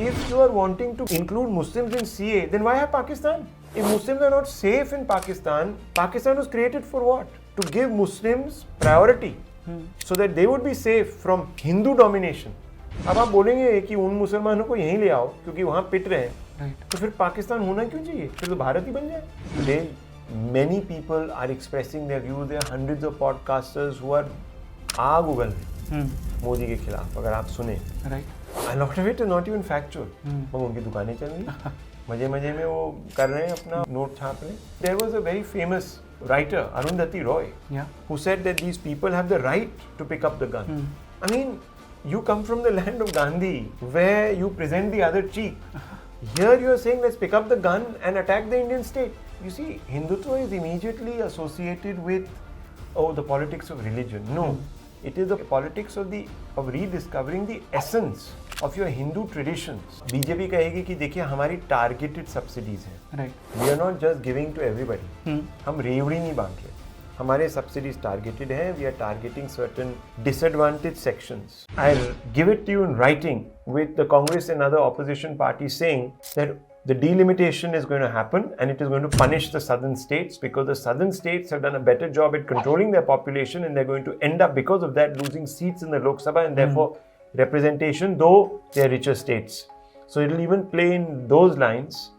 if you are wanting to include Muslims in CA, then why have Pakistan? If Muslims are not safe in Pakistan, Pakistan was created for what? To give Muslims priority so that they would be safe from Hindu domination. अब आप बोलेंगे कि उन मुसलमानों को यहीं ले आओ क्योंकि वहाँ पिट रहे हैं, तो फिर पाकिस्तान होना क्यों चाहिए? फिर तो भारत ही बन जाए. Today, many people are expressing their views. There are hundreds of podcasters who are आग उगल रहे मोदी के खिलाफ. अगर आप सुने, a lot of it is not even factual. मगर उनकी दुकानें चल रही, मजे मजे में वो कर रहे हैं, अपना नोट छाप रहे हैं. There was a very famous writer, Arundhati Roy, who said that these people have the right to pick up the gun. I mean, you come from the land of Gandhi, where you present the other cheek. Here you are saying, let's pick up the gun and attack the Indian state. You see, Hindutva is immediately associated with, the politics of religion. No, it is the politics of rediscovering the essence of your Hindu traditions. BJP कहेगी कि देखिए हमारी targeted subsidies हैं. Right. We are not just giving to everybody. हम रेवड़ी नहीं बांट रहे. हमारे subsidies targeted हैं. We are targeting certain disadvantaged sections. I'll give it to you in writing with the Congress and other opposition parties saying that the delimitation is going to happen and it is going to punish the southern states because the southern states have done a better job at controlling their population and they're going to end up because of that losing seats in the Lok Sabha and therefore representation, though they're richer states. So it'll even play in those lines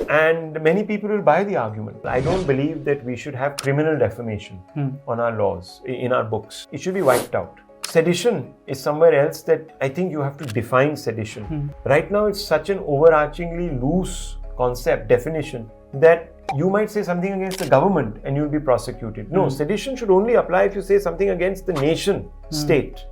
and many people will buy the argument. I don't believe that we should have criminal defamation on our laws, in our books. It should be wiped out. Sedition is somewhere else that I think you have to define sedition. Right now it's such an overarchingly loose concept, definition, that you might say something against the government and you'll be prosecuted. No, sedition should only apply if you say something against the nation, state,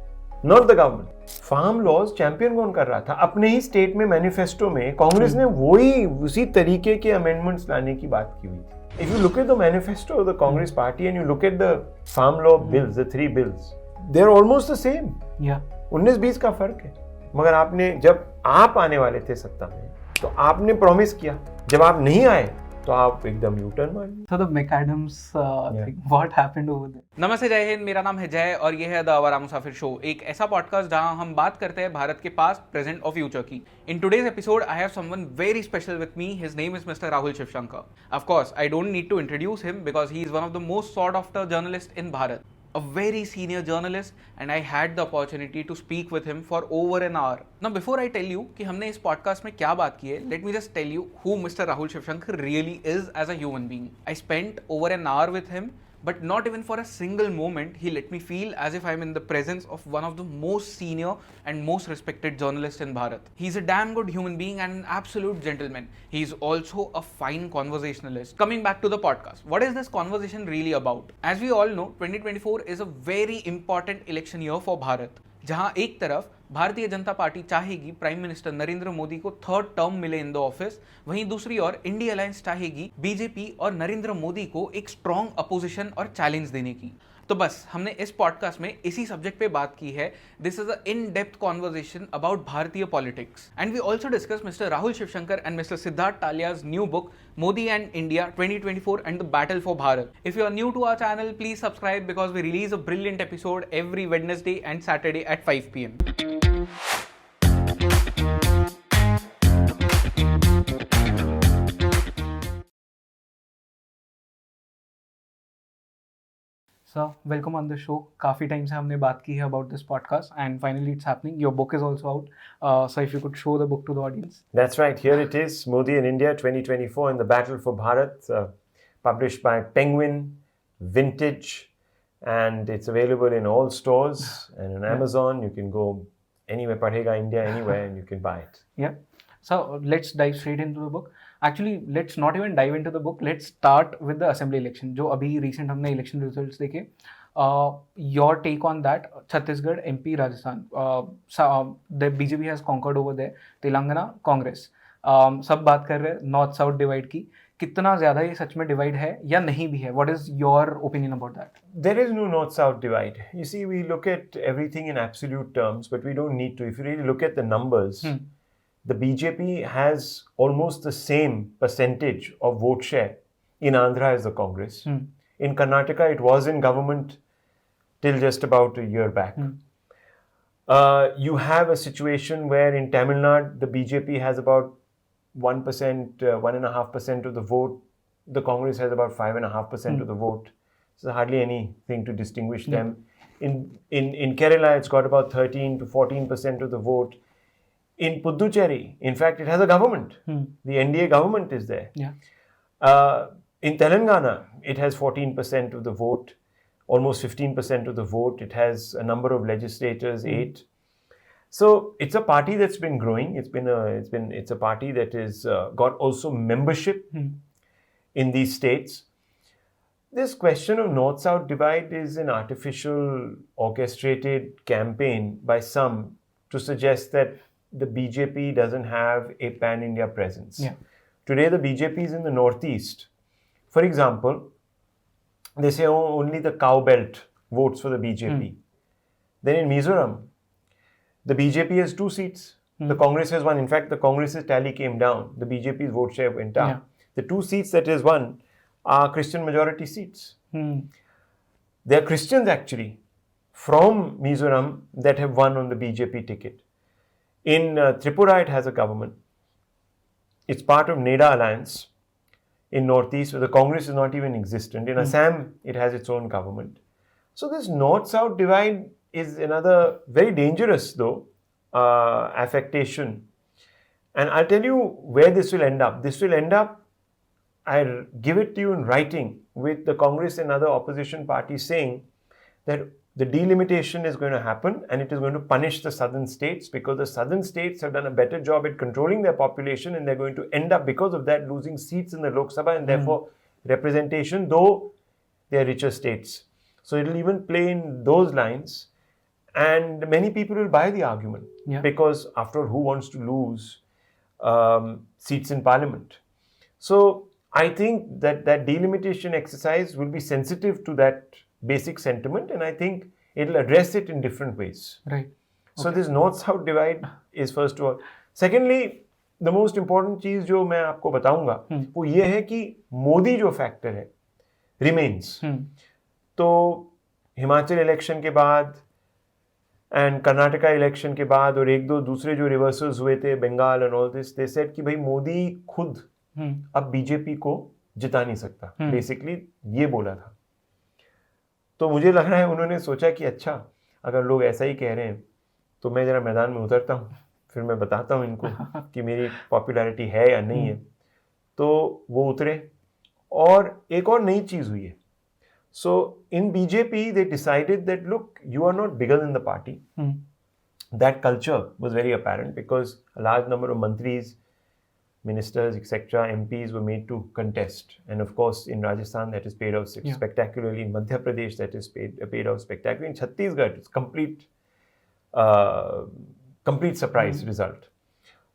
not the government. Farm laws champion कौन कर रहा था? अपने ही state में manifesto में कांग्रेस ने वही उसी तरीके के अमेंडमेंट्स लाने की बात की हुई थी. If you look at the manifesto of the Congress party and you look at the farm law bills, the 3 bills, they're almost the same. 19-20 का फर्क है. मगर आपने जब आप आने वाले थे सत्ता में तो आपने प्रॉमिस किया, जब आप नहीं आए तो आप एकदम यू टर्न मार दिए. So the McAdams thing, what happened over there? नमस्ते, जय हिंद. मेरा नाम है जय और ये है द अवारा मुसाफिर शो, एक ऐसा पॉडकास्ट जहां हम बात करते हैं भारत के पास्ट, प्रेजेंट और फ्यूचर की. In today's episode, I have someone very special with me. His name is Mr. Rahul Shivshankar. Of course, I don't need to introduce him because he is one of the most sought after journalists in Bharat. A very senior journalist, and I had the opportunity to speak with him for over an hour. Now, before I tell you कि हमने इस podcast में क्या बात की है, let me just tell you who Mr. Rahul Shivshankar really is as a human being. I spent over an hour with him, but not even for a single moment he let me feel as if I'm in the presence of one of the most senior and most respected journalists in Bharat. He's a damn good human being and an absolute gentleman. He's also a fine conversationalist. Coming back to the podcast, what is this conversation really about? As we all know, 2024 is a very important election year for Bharat. जहां एक तरफ Bharatiya Janata party चाहेगी prime minister Narendra Modi को 3rd term मिले in the office, वहीं दूसरी ore India alliance चाहेगी BJP और नरेंद्र मोदी को एक स्ट्रॉन्ग अपोजिशन और चैलेंज देने की. तो बस हमने इस पॉडकास्ट में इसी सब्जेक्ट पे बात की है. This is a in depth conversation about Bharatiya politics and we also discuss mister Rahul Shivshankar and mister Siddharth Talya's new book Modi and India 2024 and the Battle for Bharat. If you are new to our channel, please subscribe because we release a brilliant episode every Wednesday and Saturday at 5 p.m. So, welcome on the show. काफ़ी time से हमने बात की है about this podcast and finally it's happening. Your book is also out. So if you could show the book to the audience. That's right. Here it is, Modi and India 2024 and the Battle for Bharat, published by Penguin, Vintage, and it's available in all stores and on Amazon. You can go anywhere, Padhega India, anywhere, and you can buy it. Yeah. So let's dive straight into the book. Actually, let's not even dive into the book. Let's start with the assembly election. जो अभी recent हमने election results देखे. Your take on that? Chhattisgarh, MP, Rajasthan. The BJP has conquered over there. Telangana, Congress. सब बात कर रहे हैं north south divide की. कितना ज़्यादा ये सच में डिवाइड है या नहीं भी है? What is your opinion about that? There is no north-south divide. You see, we look at everything in absolute terms, but we don't need to. If you really look at the numbers, the BJP has almost the same percentage of vote share in Andhra as the Congress. In Karnataka, it was in government till just about a year back. You have a situation where in Tamil Nadu, the BJP has about 1%, 1.5% of the vote. The Congress has about 5.5% of the vote. So hardly anything to distinguish them. In Kerala, it's got about 13 to 14% of the vote. In Puducherry, in fact, it has a government. The NDA government is there. Yeah. In Telangana, it has 14% of the vote, almost 15% of the vote. It has a number of legislators, 8. So it's a party that's been growing. It's a party that is got also membership in these states. This question of North-South divide is an artificial, orchestrated campaign by some to suggest that the BJP doesn't have a pan-India presence. Yeah. Today, the BJP is in the Northeast. For example, they say only the cow belt votes for the BJP. Then in Mizoram, the BJP has 2 seats. The Congress has 1. In fact, the Congress's tally came down. The BJP's vote share went up. Yeah. The 2 seats that is won are Christian majority seats. They are Christians actually from Mizoram that have won on the BJP ticket. In Tripura, it has a government. It's part of I.N.D.I.A Alliance in Northeast, where the Congress is not even existent. In Assam, it has its own government. So this North-South divide is another very dangerous, though, affectation. And I'll tell you where this will end up. This will end up, I'll give it to you in writing, with the Congress and other opposition parties saying that the delimitation is going to happen and it is going to punish the southern states because the southern states have done a better job at controlling their population and they're going to end up, because of that, losing seats in the Lok Sabha and therefore representation, though they're richer states. So it'll even play in those lines, and many people will buy the argument because after all, who wants to lose seats in parliament? So I think that delimitation exercise will be sensitive to that basic sentiment, and I think it'll address it in different ways. Right. So this North-South divide is first of all. Secondly, the most important चीज जो मैं आपको बताऊंगा वो ये है कि मोदी जो फैक्टर है remains. तो हिमाचल इलेक्शन के बाद एंड कर्नाटका इलेक्शन के बाद और 1-2 दूसरे जो रिवर्सल्स हुए थे, Bengal and all this, they said कि भाई मोदी खुद अब बीजेपी को जिता नहीं सकता, बेसिकली ये बोला था. तो मुझे लग रहा है उन्होंने सोचा कि अच्छा, अगर लोग ऐसा ही कह रहे हैं तो मैं जरा मैदान में उतरता हूँ, फिर मैं बताता हूँ इनको कि मेरी पॉपुलैरिटी है या नहीं है. तो वो उतरे और एक और नई चीज़ हुई है. So in BJP, they decided that, look, you are not bigger than the party. That culture was very apparent because a large number of mantris, ministers, etc., MPs were made to contest. And of course, in Rajasthan, that is paid off spectacularly. In Madhya Pradesh, that is paid off spectacularly. In Chhattisgarh, it's complete surprise result.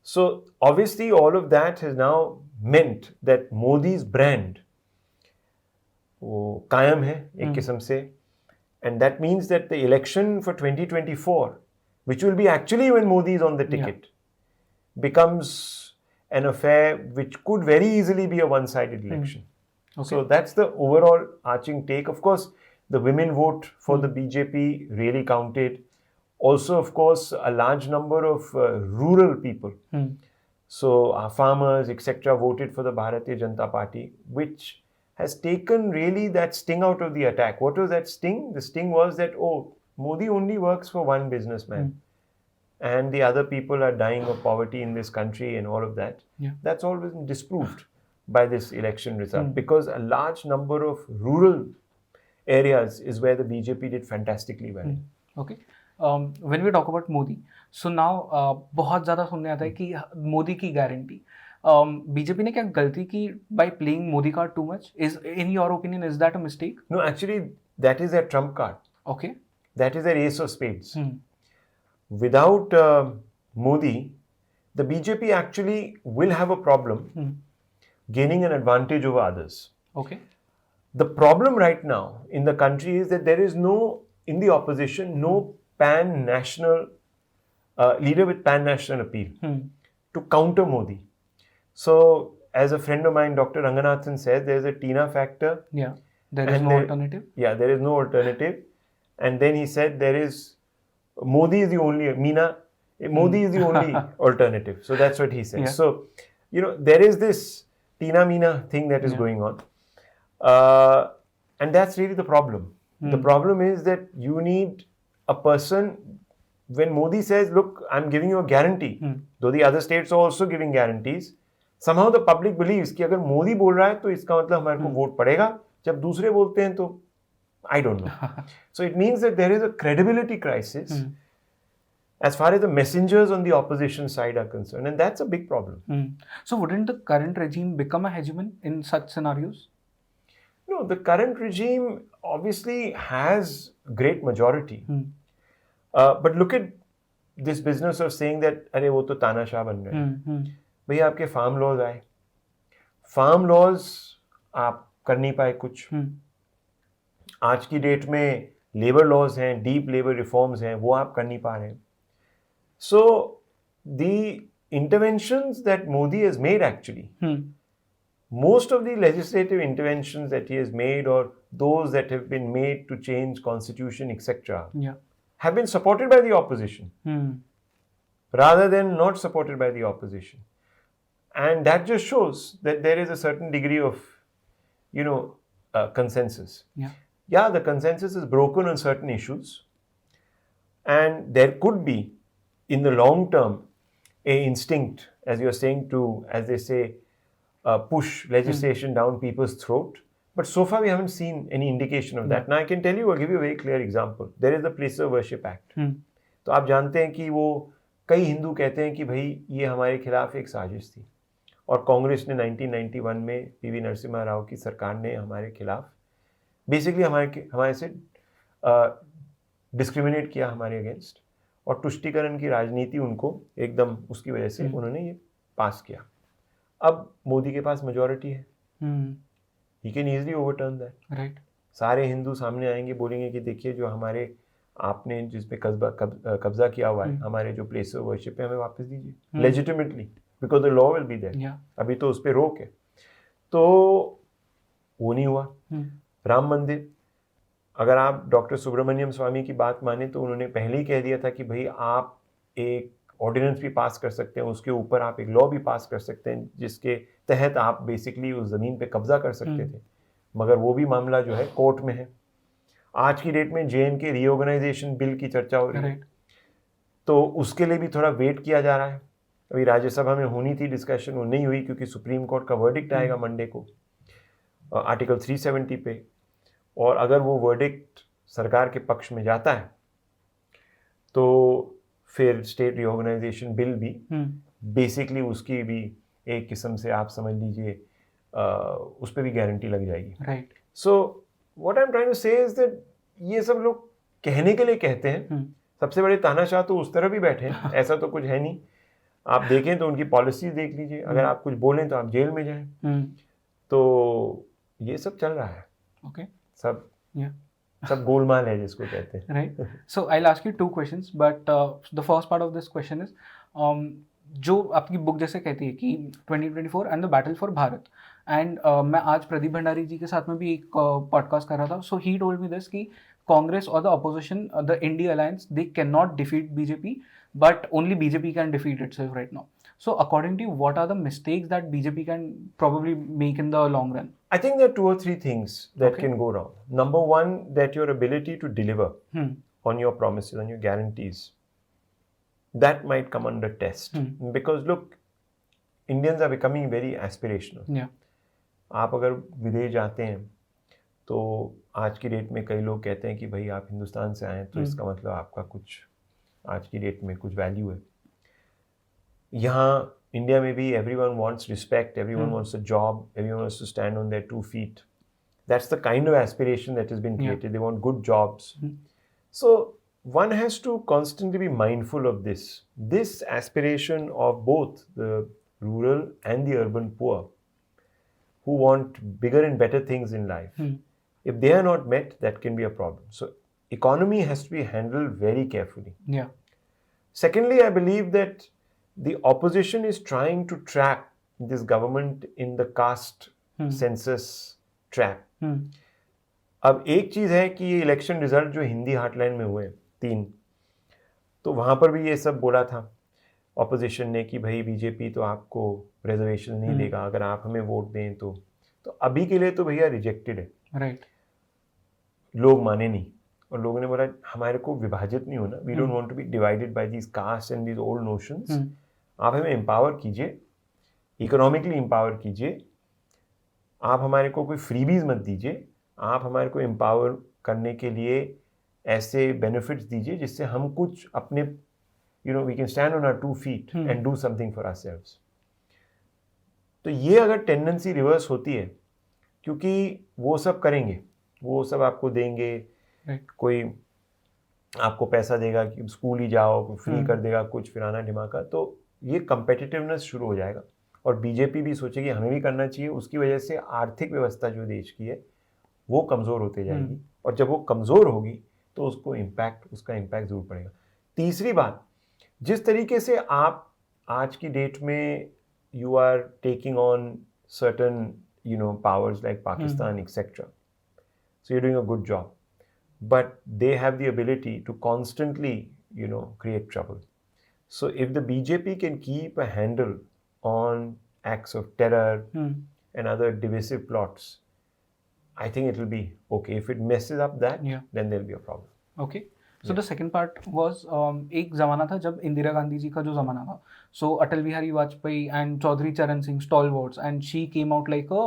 So obviously, all of that has now meant that Modi's brand वो कायम है एक किस्म से, and that means that the election for 2024, which will be actually when Modi is on the ticket, becomes an affair which could very easily be a one-sided election. Okay. So that's the overall arching take. Of course, the women vote for the BJP really counted. Also, of course, a large number of rural people. So our farmers, etc., voted for the Bharatiya Janata Party, which has taken really that sting out of the attack. What was that sting? The sting was that, oh, Modi only works for one businessman. And the other people are dying of poverty in this country and all of that. That's all been disproved by this election result because a large number of rural areas is where the BJP did fantastically well. Okay. When we talk about Modi, so now बहुत ज़्यादा सुनने आता है कि मोदी की guarantee. BJP ने क्या गलती की by playing Modi card too much? In your opinion, is that a mistake? No, actually, that is their trump card. Okay. That is their ace of spades. Without Modi, the BJP actually will have a problem gaining an advantage over others. Okay. The problem right now in the country is that there is no, in the opposition, no pan-national leader with pan-national appeal to counter Modi. So, as a friend of mine, Dr. Ranganathan says, there is a Tina factor. Yeah, there is no alternative. Yeah, there is no alternative. And then he said there is Modi is the only Modi is the only alternative. So that's what he says. Yeah. So, there is this Tina Meena thing that is going on. And that's really the problem. The problem is that you need a person, when Modi says, look, I'm giving you a guarantee, though the other states are also giving guarantees, somehow the public believes कि अगर मोदी बोल रहा है तो इसका मतलब हमारे को वोट पड़ेगा, जब दूसरे बोलते हैं तो I don't know. So it means that there is a credibility crisis as far as the messengers on the opposition side are concerned, and that's a big problem. So wouldn't the current regime become a hegemon in such scenarios? No, the current regime obviously has great majority. But look at this business of saying that अरे वो तो तानाशाह बन गए. भैया आपके farm laws आए, farm laws आप कर नहीं पाए कुछ. आज की डेट में लेबर लॉज हैं, डीप लेबर रिफॉर्म्स हैं, वो आप कर नहीं पा रहे हैं. So the interventions that Modi has made actually, most of the legislative interventions that he has made, or those that have been made to change constitution, etc., have been supported by the opposition rather than not supported by the opposition. And that just shows that there is a certain degree of, consensus. Yeah, the consensus is broken on certain issues, and there could be, in the long term, a instinct, as you're saying, to, as they say, push legislation down people's throat. But so far we haven't seen any indication of that. Now I can tell you, I'll give you a very clear example. There is the Place of Worship Act. तो आप जानते हैं कि वो कई हिंदू कहते हैं कि भाई ये हमारे खिलाफ एक साजिश थी, और कांग्रेस ने 1991 में पीवी नरसिम्हा राव की सरकार ने हमारे खिलाफ बेसिकली हमारे से डिस्क्रिमिनेट किया हमारे अगेंस्ट, और तुष्टीकरण की राजनीति उनको एकदम उसकी वजह से उन्होंने ये पास किया. अब मोदी के पास मेजॉरिटी है, he can easily overturn that. Right. सारे हिंदू सामने आएंगे, बोलेंगे कि देखिए जो हमारे आपने जिस पे कब्जा किया हुआ है, हमारे जो प्लेस ऑफ वर्शिप है, हमें वापस दीजिए legitimately, because the law will be there. अभी तो उस पर रोक है. तो वो नहीं हुआ. राम मंदिर, अगर आप डॉक्टर सुब्रमण्यम स्वामी की बात माने तो उन्होंने पहले ही कह दिया था कि भाई आप एक ऑर्डिनेंस भी पास कर सकते हैं, उसके ऊपर आप एक लॉ भी पास कर सकते हैं जिसके तहत आप बेसिकली उस ज़मीन पे कब्जा कर सकते थे, मगर वो भी मामला जो है कोर्ट में है. आज की डेट में JNK रीऑर्गेनाइजेशन बिल की चर्चा हो रही है, तो उसके लिए भी थोड़ा वेट किया जा रहा है. अभी राज्यसभा में होनी थी डिस्कशन, वो नहीं हुई क्योंकि सुप्रीम कोर्ट का वर्डिक्ट आएगा मंडे को आर्टिकल 370 पे, और अगर वो वर्डिक्ट सरकार के पक्ष में जाता है तो फिर स्टेट रीऑर्गेनाइजेशन बिल भी बेसिकली उसकी भी एक किस्म से आप समझ लीजिए उस पर भी गारंटी लग जाएगी. Right. So what I am trying to say is that ये सब लोग कहने के लिए कहते हैं. सबसे बड़े तानाशाह तो उस तरह भी बैठे हैं, ऐसा तो कुछ है नहीं. आप देखें तो उनकी पॉलिसी देख लीजिए, अगर आप कुछ बोलें तो आप जेल में जाएं. तो ये सब चल रहा है. ओके. सब गोलमाल है जिसको कहते हैं. Right. So I will ask you 2 questions, but the first part of this question is, जो आपकी बुक जैसे कहती है कि 2024 and the battle for Bharat, and मैं आज प्रदीप भंडारी जी के साथ में भी एक पॉडकास्ट कर रहा था. सो ही टोल्ड मी दिस कि कांग्रेस और the opposition, the India alliance, they can not defeat BJP, but only BJP can defeat itself right now. So according to you, what are the mistakes that BJP can probably make in the long run? I think there are 2 or 3 things that can go wrong. Number one, that your ability to deliver on your promises, on your guarantees, that might come under test. Because look, Indians are becoming very aspirational. Yeah. आप अगर विदेश जाते हैं तो आज की date में कई लोग कहते हैं कि भाई आप हिंदुस्तान से आए तो इसका मतलब आपका कुछ आज की डेट में कुछ वैल्यू है. यहाँ इंडिया में भी everyone wants respect, everyone wants a job, everyone wants to stand on their 2 feet. That's the kind of aspiration that has been created. They want good jobs. So one has to constantly be mindful of this. This aspiration of both the rural and the urban poor who want bigger and better things in life. If they are not met, that can be a problem. So economy has to be handled very carefully. Yeah. Secondly, I believe that the opposition is trying to trap this government in the caste census trap. अब एक चीज है कि ये election result जो Hindi heartland में हुए 3, तो वहाँ पर भी ये सब बोला था ऑपोजिशन ने कि भाई बीजेपी तो आपको रिजर्वेशन नहीं देगा अगर आप हमें वोट दें तो अभी के लिए तो भैया रिजेक्टेड है, राइट, लोग माने नहीं और लोगों ने बोला हमारे को विभाजित नहीं होना, we don't want to be divided by these caste and these old notions, आप हमें एम्पावर कीजिए, इकोनॉमिकली एम्पावर कीजिए, आप हमारे को कोई फ्रीबीज मत दीजिए, आप हमारे को एम्पावर करने के लिए ऐसे बेनिफिट्स दीजिए जिससे हम कुछ अपने we can stand on our 2 feet and do something for ourselves. तो ये अगर टेंडेंसी रिवर्स होती है, क्योंकि वो सब करेंगे, वो सब आपको देंगे, कोई आपको पैसा देगा कि स्कूल ही जाओ, फ्री कर देगा कुछ फिराना ढिमाका, तो ये कंपेटिटिवनेस शुरू हो जाएगा और बीजेपी भी सोचेगी हमें भी करना चाहिए, उसकी वजह से आर्थिक व्यवस्था जो देश की है वो कमज़ोर होते जाएगी और जब वो कमज़ोर होगी तो उसका इम्पैक्ट ज़रूर पड़ेगा। तीसरी बात, जिस तरीके से आप आज की डेट में you are taking on certain powers like Pakistan, etc. So you're doing a good job, but they have the ability to constantly create trouble. So if the BJP can keep a handle on acts of terror and other divisive plots, I think it will be okay. If it messes up that, then there'll be a problem. Okay. So the second part was एक ज़माना था जब इंदिरा गांधी जी का जो ज़माना था, so Atal Bihari Vajpayee and Chaudhary चरण Singh stalwarts and she came out like a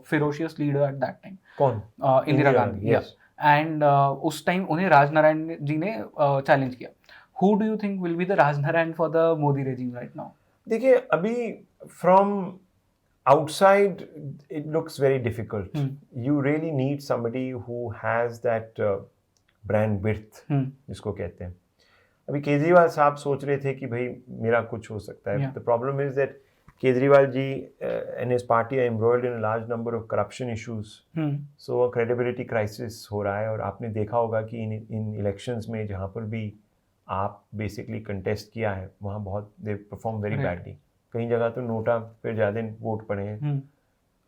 ferocious leader at that time. कौन? इंदिरा गांधी, yes. And उस टाइम उन्हें राजनारायण जी ने चैलेंज किया. Who do you think will be the Rajnarayan for the Modi regime right now? देखिए अभी from outside it looks very difficult. You really need somebody who has that brand width जिसको कहते हैं। अभी केजरीवाल साहब सोच रहे थे कि भाई मेरा कुछ हो सकता है। The problem is that Kejriwal ji and his party are embroiled in a large number of corruption issues, so credibility crisis हो रहा है और आपने देखा होगा कि इन इलेक्शंस में जहाँ पर भी आप बेसिकली कंटेस्ट किया है वहाँ बहुत दे परफॉर्म वेरी बैडली। कई जगह तो नोटा पे ज़्यादा वोट पड़े हैं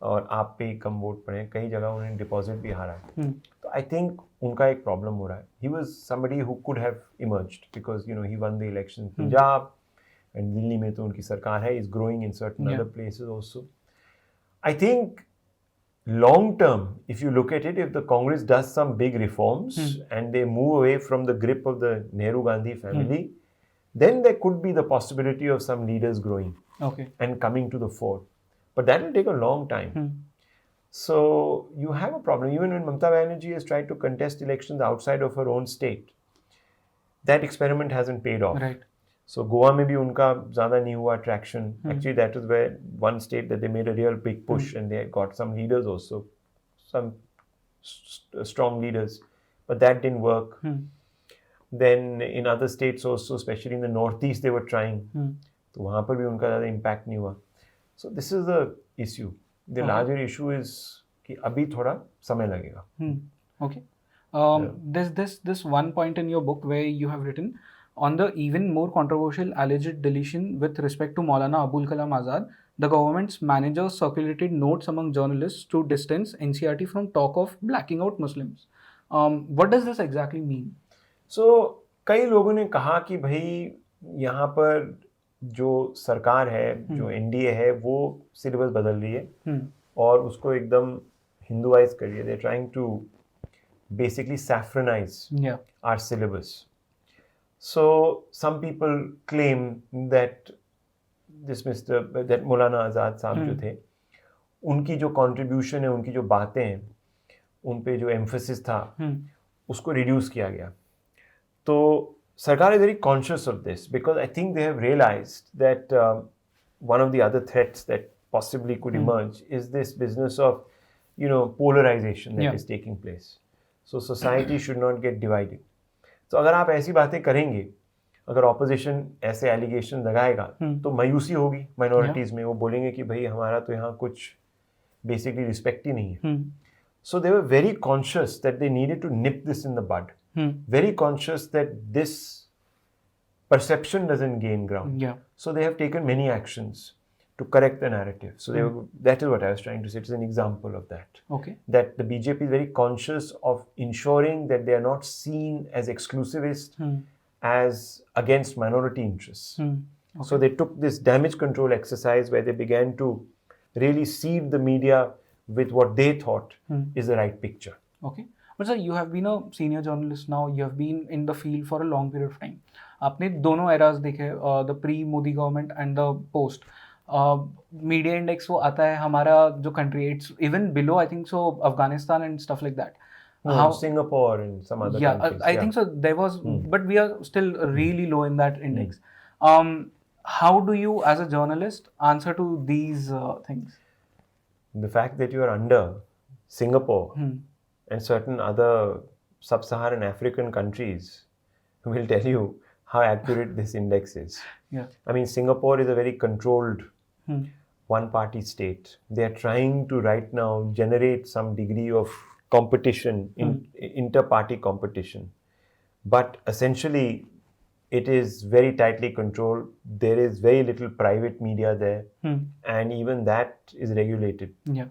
और आप पे कम वोट पड़े हैं, कई जगह उन्हें डिपॉजिट भी हारा है। तो आई थिंक उनका एक प्रॉब्लम हो रहा है। He was somebody who could have emerged because he one the election Punjab and Delhi में तो उनकी सरकार है, is growing in certain other places also. I think long term, if you look at it, if the Congress does some big reforms and they move away from the grip of the Nehru Gandhi family, then there could be the possibility of some leaders growing and coming to the fore. But that will take a long time. So you have a problem. Even when Mamata Banerjee has tried to contest elections outside of her own state, that experiment hasn't paid off. Right. So Goa में भी उनका ज़्यादा नहीं हुआ traction. Actually, that was where one state that they made a real big push and they got some leaders also, some strong leaders, but that didn't work. Then in other states also, especially in the northeast, they were trying. तो वहाँ पर भी उनका ज़्यादा impact नहीं हुआ. So this is the issue. The larger issue is कि अभी थोड़ा समय लगेगा. Okay. There's this one point in your book where you have written on the even more controversial alleged deletion with respect to Maulana Abul Kalam Azad, the government's managers circulated notes among journalists to distance NCRT from talk of blacking out Muslims. What does this exactly mean? So कई लोगों ने कहा कि भाई यहाँ पर जो सरकार है, जो NDA है, वो सिलेबस बदल रही है और उसको एकदम हिंदुआइज कर रही है. They're trying to basically saffronize our syllabus. So some people claim that that मौलाना आज़ाद साहब जो थे, उनकी जो कंट्रीब्यूशन है, उनकी जो बातें हैं, उन पे जो एम्फेसिस था, उसको रिड्यूस किया गया. तो सरकार is very conscious of this because I think they have realized that one of the other threats that possibly could emerge is this business of polarization that is taking place. So society should not get divided. तो अगर आप ऐसी बातें करेंगे, अगर opposition ऐसे allegation लगाएगा तो मायूसी होगी माइनॉरिटीज़ में. वो बोलेंगे कि भाई हमारा तो यहाँ कुछ बेसिकली रिस्पेक्ट ही नहीं है. So they were very conscious that they needed to nip this in the bud, very conscious that this perception doesn't gain ground. So they have taken many actions to correct the narrative. So that is what I was trying to say. It's an example of that. That the BJP is very conscious of ensuring that they are not seen as exclusivist as against minority interests. So they took this damage control exercise where they began to really seed the media with what they thought is the right picture. Okay. But sir, you have been a senior journalist now. You have been in the field for a long period of time. आपने दोनों eras देखे, the pre-Modi government and the post. Media index वो आता है हमारा जो country, it's even below, I think so, Afghanistan and stuff like that. Singapore and some other countries. I think so. There was, but we are still really low in that index. How do you, as a journalist, answer to these things? The fact that you are under Singapore and certain other sub-Saharan African countries will tell you how accurate this index is. Yeah. I mean, Singapore is a very controlled one-party state. They are trying to right now generate some degree of competition, inter-party competition. But essentially, it is very tightly controlled. There is very little private media there. And even that is regulated. Yeah.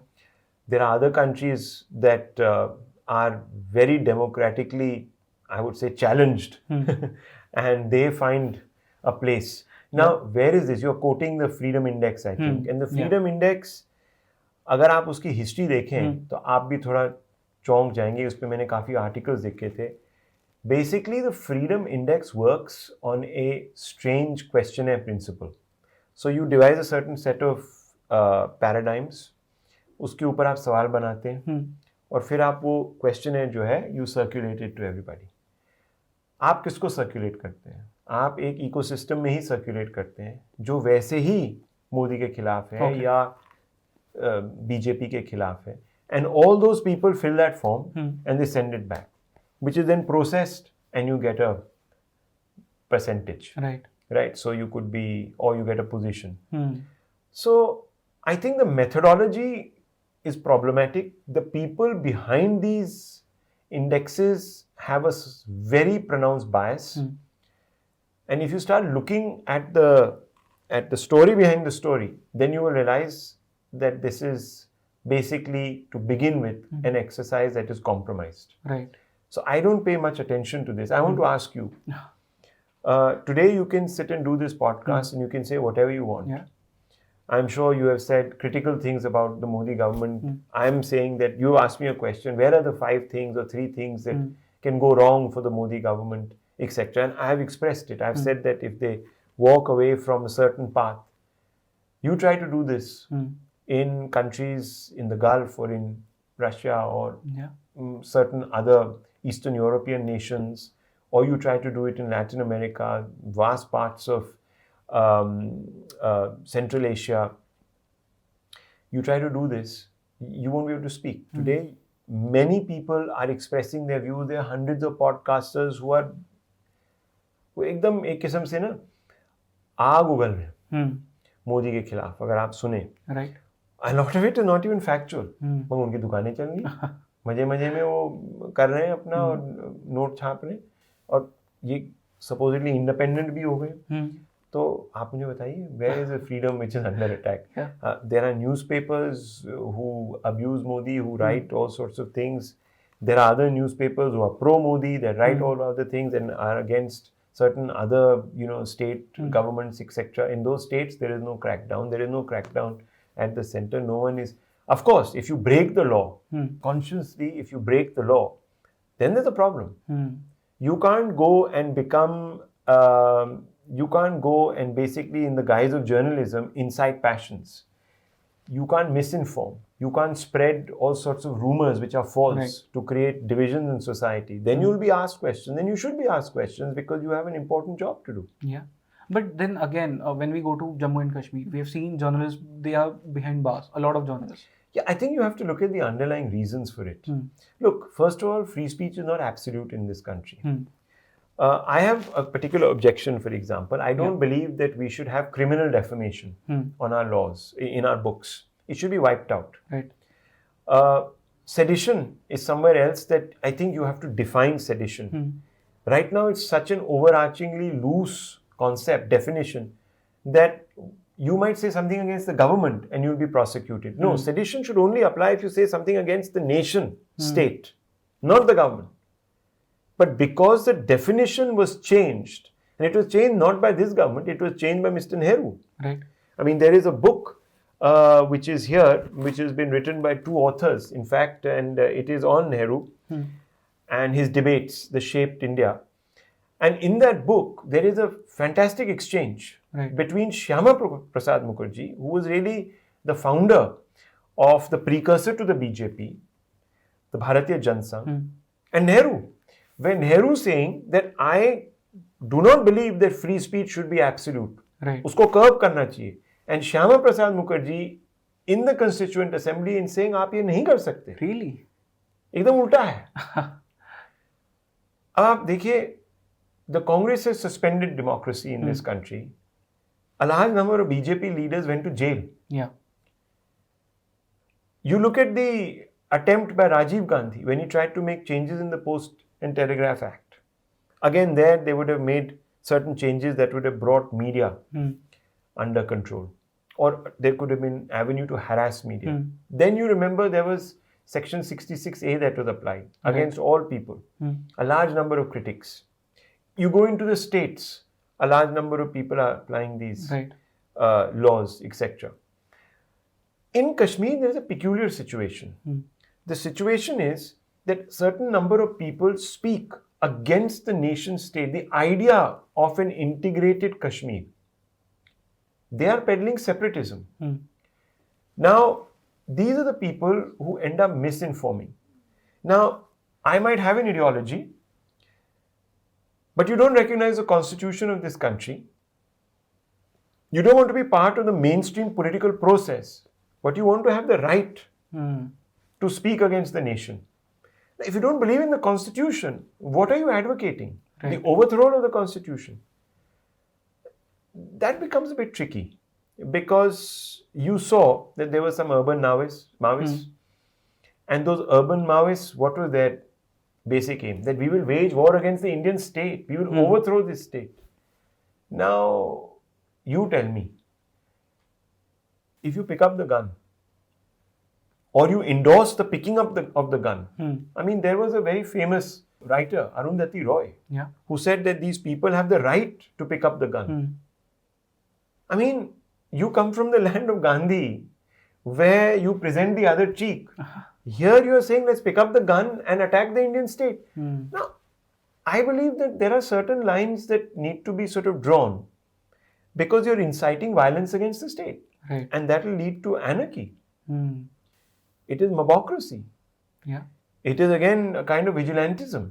There are other countries that are very democratically, I would say, challenged. And they find a place. Now, where is this? You're quoting the Freedom Index, I think. And the Freedom Index, अगर आप उसकी history देखें, तो आप भी थोड़ा चौंक जाएंगे. उस पे मैंने काफ़ी articles देखे थे. Basically, the Freedom Index works on a strange questionnaire principle. So you devise a certain set of paradigms. उसके ऊपर आप सवाल बनाते हैं और फिर आप वो questionnaire जो है you circulate it to everybody. आप किसको circulate करते हैं? आप एक ecosystem में ही circulate करते हैं जो वैसे ही मोदी के खिलाफ है या BJP के खिलाफ है. And all those people fill that form and they send it back, which is then processed and you get a percentage. Right. So you could be, or you get a position. So I think the methodology is problematic. The people behind these indexes have a very pronounced bias. And if you start looking at the story behind the story, then you will realize that this is basically, to begin with, an exercise that is compromised. Right. So I don't pay much attention to this. I want to ask you, today you can sit and do this podcast and you can say whatever you want. Yeah. I'm sure you have said critical things about the Modi government. I'm saying that you asked me a question, where are the 5 things or 3 things that can go wrong for the Modi government, etc. And I have expressed it. I've said that if they walk away from a certain path, you try to do this in countries in the Gulf or in Russia or certain other Eastern European nations, or you try to do it in Latin America, vast parts of Central Asia. You try to do this, you won't be able to speak. Today, many people are expressing their views. There are hundreds of podcasters who are एकदम एक किस्म से ना आग उगल रहे मोदी के खिलाफ. अगर आप सुने, a lot of it is not even factual. मगर उनकी दुकानें चल रही, मजे में वो कर रहे हैं अपना और नोट छाप रहे हैं और ये supposedly independent भी हो गए. तो आप मुझे बताइए, where is the freedom which is under attack? There are newspapers who abuse Modi, who write all sorts of things. There are other newspapers who are pro-Modi, that write all other things and are against certain other, state governments, etc. In those states, there is no crackdown. There is no crackdown at the center. No one is. Of course, if you break the law, consciously, if you break the law, then there's a problem. You can't go and become, you can't go and basically in the guise of journalism incite passions. You can't misinform. You can't spread all sorts of rumors which are false to create divisions in society. Then you'll be asked questions. Then you should be asked questions because you have an important job to do. Yeah. But then again, when we go to Jammu and Kashmir, we have seen journalists, they are behind bars, a lot of journalists. Yeah, I think you have to look at the underlying reasons for it. Look, first of all, free speech is not absolute in this country. I have a particular objection, for example. I don't believe that we should have criminal defamation on our laws, in our books. It should be wiped out. Sedition is somewhere else that I think you have to define sedition. Right now, it's such an overarchingly loose concept, definition, that you might say something against the government and you'll be prosecuted. No, sedition should only apply if you say something against the nation, state, not the government. But because the definition was changed, and it was changed not by this government, it was changed by Mr. Nehru. Right. I mean, there is a book which is here, which has been written by two authors, in fact, and it is on Nehru and his debates, The Shaped India. And in that book, there is a fantastic exchange between Shyama Prasad Mukherjee, who was really the founder of the precursor to the BJP, the Bharatiya Janasangh, and Nehru. When Nehru saying that I do not believe that free speech should be absolute, usko curb karna chahiye. And Shyama Prasad Mukherjee in the Constituent Assembly in saying आप ये नहीं कर सकते. Really? एकदम उल्टा है. आप देखिए, the Congress has suspended democracy in this country. A large number of BJP leaders went to jail. Yeah. You look at the attempt by Rajiv Gandhi when he tried to make changes in the Post and Telegraph Act. Again, there they would have made certain changes that would have brought media under control. Or there could have been avenue to harass media. Then you remember there was Section 66A that was applied against all people. A large number of critics. You go into the states, a large number of people are applying these laws, etc. In Kashmir, there is a peculiar situation. The situation is that certain number of people speak against the nation state, the idea of an integrated Kashmir. They are peddling separatism. Now, these are the people who end up misinforming. Now, I might have an ideology, but you don't recognize the constitution of this country. You don't want to be part of the mainstream political process, but you want to have the right to speak against the nation. If you don't believe in the constitution, what are you advocating? The overthrow of the constitution. That becomes a bit tricky because you saw that there were some urban Maoists, and those urban Maoists, what was their basic aim? That we will wage war against the Indian state. We will overthrow this state. Now, you tell me, if you pick up the gun or you endorse the picking up of the gun, I mean, there was a very famous writer, Arundhati Roy, who said that these people have the right to pick up the gun. I mean, you come from the land of Gandhi, where you present the other cheek. Here you are saying, let's pick up the gun and attack the Indian state. Now, I believe that there are certain lines that need to be sort of drawn because you're inciting violence against the state. And that will lead to anarchy. It is mobocracy. It is again a kind of vigilantism.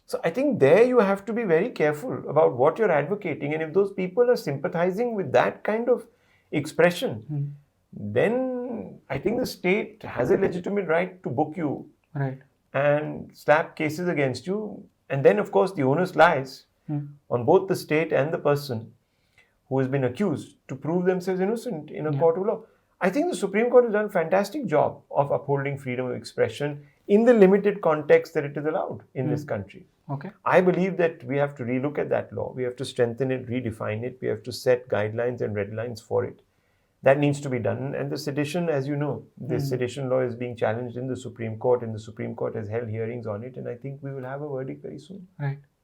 So I think there you have to be very careful about what you're advocating. And if those people are sympathizing with that kind of expression, then I think the state has a legitimate right to book you and slap cases against you. And then, of course, the onus lies on both the state and the person who has been accused to prove themselves innocent in a court of law. I think the Supreme Court has done a fantastic job of upholding freedom of expression in the limited context that it is allowed in this country. I believe that we have to relook at that law. We have to strengthen it, redefine it. We have to set guidelines and red lines for it. That needs to be done. And the sedition, as you know, this sedition law is being challenged in the Supreme Court, and the Supreme Court has held hearings on it. And I think we will have a verdict very soon.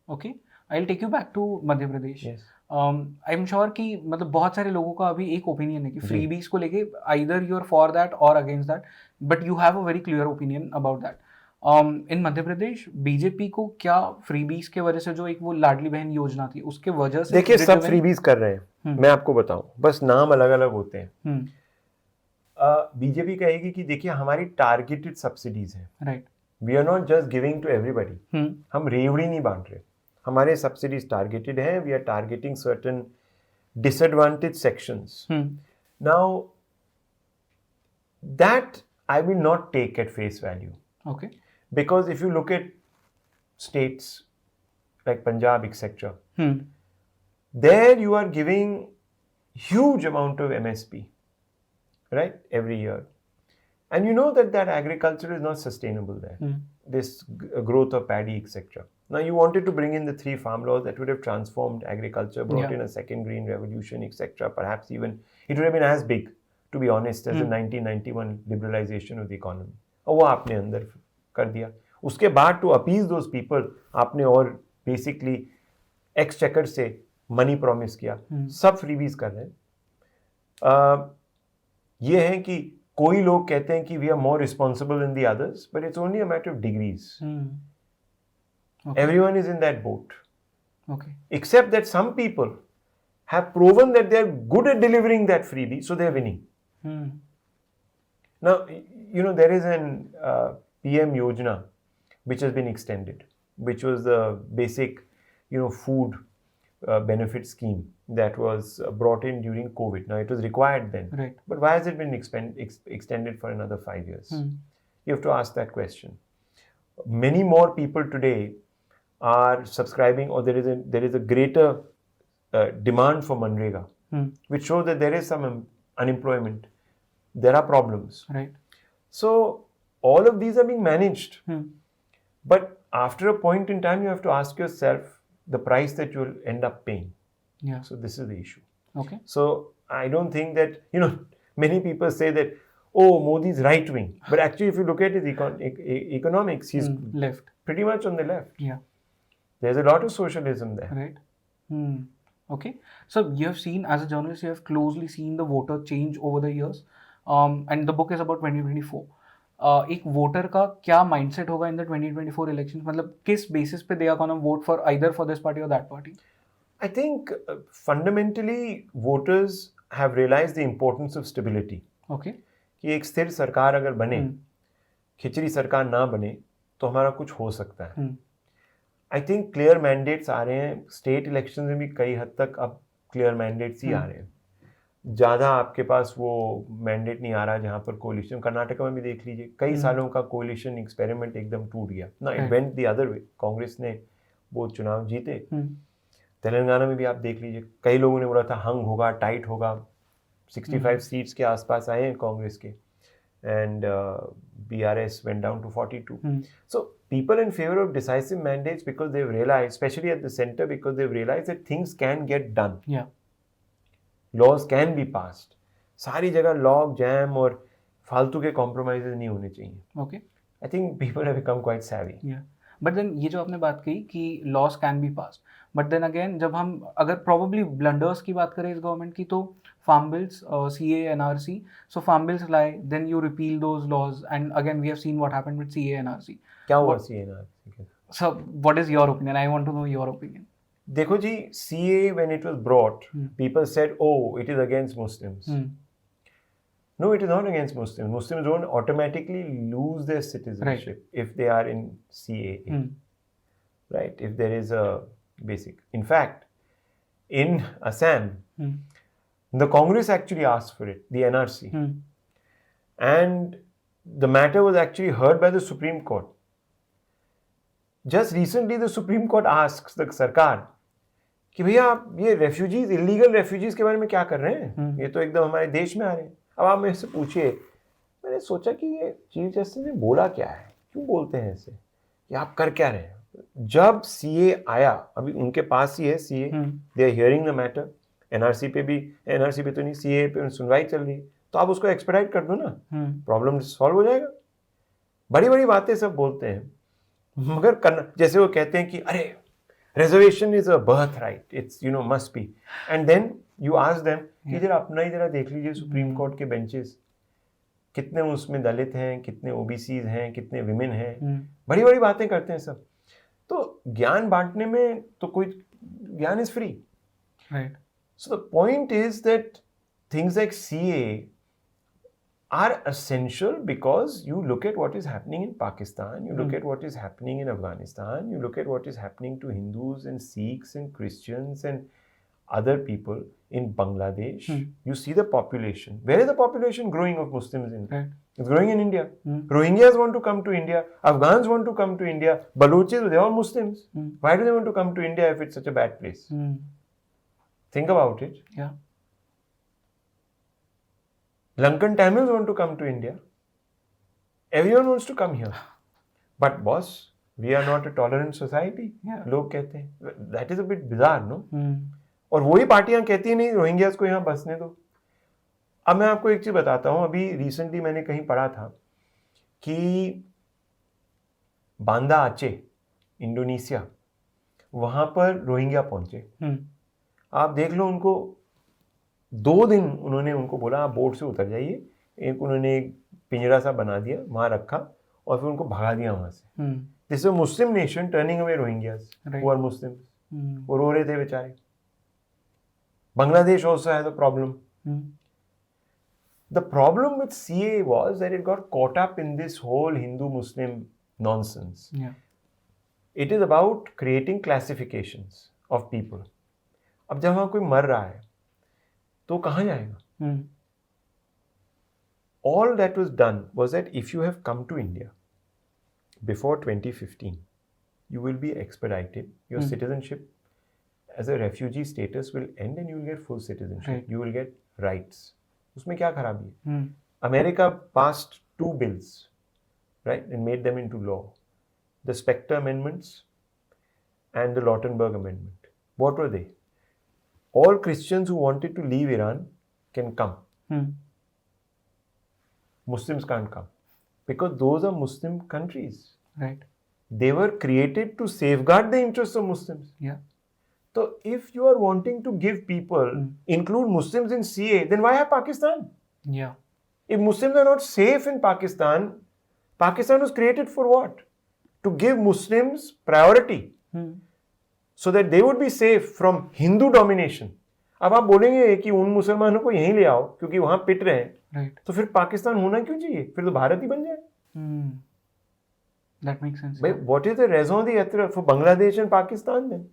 Okay. I'll take you back to Madhya Pradesh. Yes. I am sure कि मतलब बहुत सारे लोगों का अभी एक opinion है कि फ्रीबीज को लेके either you are for that और against that, but you have a very clear opinion about that. In Madhya Pradesh BJP को क्या फ्रीबीज के वजह से जो एक वो लाडली बहन योजना थी उसके वजह से, देखिए सब फ्रीबीज कर रहे हैं, मैं आपको बताऊं, बस नाम अलग अलग होते हैं. बीजेपी कहेगी कि देखिए हमारी टारगेटेड सब्सिडीज है, right, we are not just giving to everybody, हम रेवड़ी नहीं बांट रहे, हमारे सब्सिडीज टारगेटेड हैं, we are targeting certain disadvantage sections. Now that I will not take at face value, okay, because if you look at states like Punjab, etc., there you are giving huge amount of MSP, right, every year, and you know that agriculture is not sustainable there. This growth of paddy, etc. Now you wanted to bring in the 3 farm laws that would have transformed agriculture, brought in a second green revolution, etc. Perhaps even it would have been as big, to be honest, as the 1991 liberalization of the economy. और वो आपने अंदर कर दिया. उसके बाद to appease those people आपने और बेसिकली एक्सचेकर से मनी प्रॉमिस किया, सब फ्रीबीज कर रहे हैं। ये है कि कोई लोग कहते हैं कि we are more responsible in the others, but it's only a matter of degrees. Everyone is in that boat. Okay. Except that some people have proven that they are good at delivering that freebie, so they are winning. Now, you know, there is an PM Yojana which has been extended, which was the basic, you know, food benefit scheme that was brought in during COVID. Now, it was required then. Right. But why has it been extended for another 5 years? You have to ask that question. Many more people today are subscribing, or there is a greater demand for Manrega, which shows that there is some unemployment. There are problems. Right. So all of these are being managed. But after a point in time, you have to ask yourself the price that you will end up paying. Yeah. So this is the issue. Okay. So I don't think that, you know, many people say that, oh, Modi is right wing. But actually, if you look at his economics, he's left. Pretty much on the left. Yeah. There's a lot of socialism there. Right. Okay. So you have seen, as a journalist, you have closely seen the voter change over the years. And the book is about 2024. एक voter का क्या mindset होगा in the 2024 elections, मतलब किस basis पे they are gonna vote for either for this party और that party? I think fundamentally voters have realized the importance of stability. Okay. कि एक स्थिर सरकार अगर बने, खिचड़ी सरकार ना बने, तो हमारा कुछ हो सकता है. आई थिंक क्लियर मैंडेट्स आ रहे हैं. स्टेट इलेक्शन में भी कई हद तक अब क्लियर मैंडेट्स ही आ रहे हैं. ज़्यादा आपके पास वो मैंडेट नहीं आ रहा जहाँ पर कोलिशन. कर्नाटक में भी देख लीजिए, कई सालों का कोलिशन एक्सपेरिमेंट एकदम टूट गया ना. It went the other way. Congress ने वो चुनाव जीते. तेलंगाना में भी आप देख लीजिए, कई लोगों ने बोला था हंग होगा, टाइट होगा. 65 सीट्स के आसपास आए हैं कांग्रेस के, and BRS went down to 42. So people in favor of decisive mandates because they've realized, especially at the center, because they've realized that things can get done. Yeah. Laws can be passed. सारी जगह log jam और फालतू के compromises नहीं होने चाहिए. Okay. I think people have become quite savvy. Yeah. But then ये जो आपने बात कही कि laws can be pass, but then again जब हम अगर प्रॉबली ब्लंडर्स की बात करें इस गवर्नमेंट की, तो farm bills, CAA NRC, so farm bills लाई, then you repeal those laws, and again we have seen what happened with CAA NRC. क्या हुआ CAA NRC? So what is your opinion? I want to know your opinion. देखो जी, CAA when it was brought, people said, oh, it is against Muslims. No, it is not against Muslims. Muslims don't automatically lose their citizenship if they are in CAA. Right? If there is a basic. In fact, in Assam, the Congress actually asked for it, the NRC. And the matter was actually heard by the Supreme Court. Just recently, the Supreme Court asks the Sarkar कि भैया आप ये refugees, illegal refugees के बारे में क्या कर रहे हैं? ये तो एकदम हमारे देश में आ रहे हैं. अब आप मेरे से पूछिए, मैंने सोचा कि ये चीफ जस्टिस ने बोला क्या है, क्यों बोलते हैं ऐसे, कि आप कर क्या रहे हैं? जब CA आया, अभी उनके पास ही है CA, they are hearing the matter. NRC पे तो नहीं, CA पे सुनवाई चल रही है, तो आप उसको एक्सपेडाइट कर दो ना, प्रॉब्लम सॉल्व हो जाएगा. बड़ी बड़ी बातें सब बोलते हैं, मगर करना, जैसे वो कहते हैं कि अरे reservation is a birthright, it's, you know, must be. And then you ask them कि जरा अपना ही जरा देख लीजिए सुप्रीम कोर्ट के बेंचेस, कितने उसमें दलित हैं, कितने OBCs हैं, कितने विमेन हैं. बड़ी बड़ी बातें करते हैं सब. तो ज्ञान बांटने में तो कोई, ज्ञान is free. Right. So the point is that things like CA are essential because you look at what is happening in Pakistan, you look at what is happening in Afghanistan, you look at what is happening to Hindus and Sikhs and Christians and other people in Bangladesh. You see the population. Where is the population growing of Muslims in? Right. It's growing in India. Rohingyas want to come to India. Afghans want to come to India. Balochis, they're all Muslims. Why do they want to come to India if it's such a bad place? Think about it. Yeah. Lankan Tamils want to come to India. Everyone wants to come here. But boss, we are not a tolerant society. Yeah. लोग कहते हैं. That is a bit bizarre, no? और वही पार्टियां कहती हैं नहीं, Rohingyas को यहाँ बसने दो. अब मैं आपको एक चीज बताता हूँ. अभी रिसेंटली मैंने कहीं पढ़ा था कि बांदा आचे, इंडोनेशिया, वहां पर रोहिंग्या पहुंचे। आप देख लो, उनको 2 दिन उन्होंने उनको बोला आप बोट से उतर जाइए, उन्होंने एक पिंजरा सा बना दिया, वहां रखा और फिर उनको भगा दिया वहां से। This is a Muslim nation turning away Rohingyas who are Muslims. वो रो रहे थे बेचारे। Bangladesh also has a problem. The problem with CAA was that it got caught up in this whole Hindu-Muslim nonsense. Yeah. It is about creating classifications of people. अब जब वहाँ कोई मर रहा है तो कहाँ जाएगा? All that was done was that if you have come to India before 2015, you will be expedited. Your citizenship as a refugee status will end and you will get full citizenship. Right. You will get rights. उसमें क्या खराबी है? America passed 2 bills, right, and made them into law. The Specter Amendments and the Lautenberg Amendment. What were they? All Christians who wanted to leave Iran can come. Muslims can't come because those are Muslim countries. Right. They were created to safeguard the interests of Muslims. Yeah. So if you are wanting to give people, include Muslims in CA, then why have Pakistan? Yeah. If Muslims are not safe in Pakistan, Pakistan was created for what? To give Muslims priority. So that they would be safe from Hindu domination. अब आप बोलेंगे कि उन मुसलमानों को यहीं ले आओ क्योंकि वहां पिट रहे हैं, Right. तो फिर पाकिस्तान होना क्यों चाहिए? फिर तो भारत ही बन जाए। That makes sense. भाई, what is the raison d'être for Bangladesh and Pakistan then?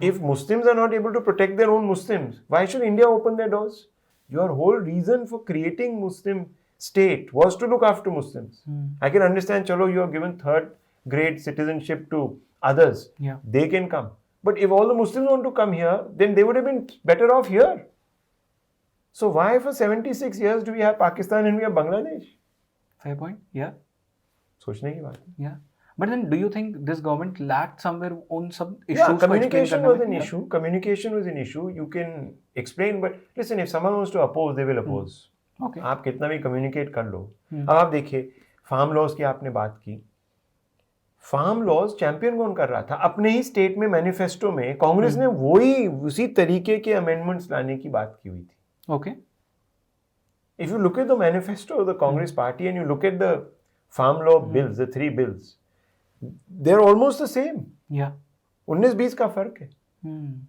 If Muslims are not able to protect their own Muslims, why should India open their doors? Your whole reason for creating Muslim state was to look after Muslims. I can understand, chalo, you have given 3rd grade citizenship to others. Yeah. They can come. But if all the Muslims want to come here, then they would have been better off here. So why for 76 years do we have Pakistan and we have Bangladesh? Fair point. Yeah. सोचने की बात है। Yeah. But then do you think this government lacked somewhere on some issues? Yeah, को communication explain was करने an में? issue. Communication was an issue. You can explain, but listen, if someone wants to oppose, they will oppose. Okay. आप कितना भी communicate कर लो। अब आप देखिए, फार्म लॉज की आपने बात की। फार्म लॉज चैंपियन कौन कर रहा था? अपने ही स्टेट में मैनिफेस्टो में कांग्रेस ने वही उसी तरीके के अमेंडमेंट्स लाने की बात की हुई थी। Okay. If you look at the manifesto of the Congress party and you look at the farm law bills, the 3 bills, they're almost the same. Yeah. 19-20 का फर्क है।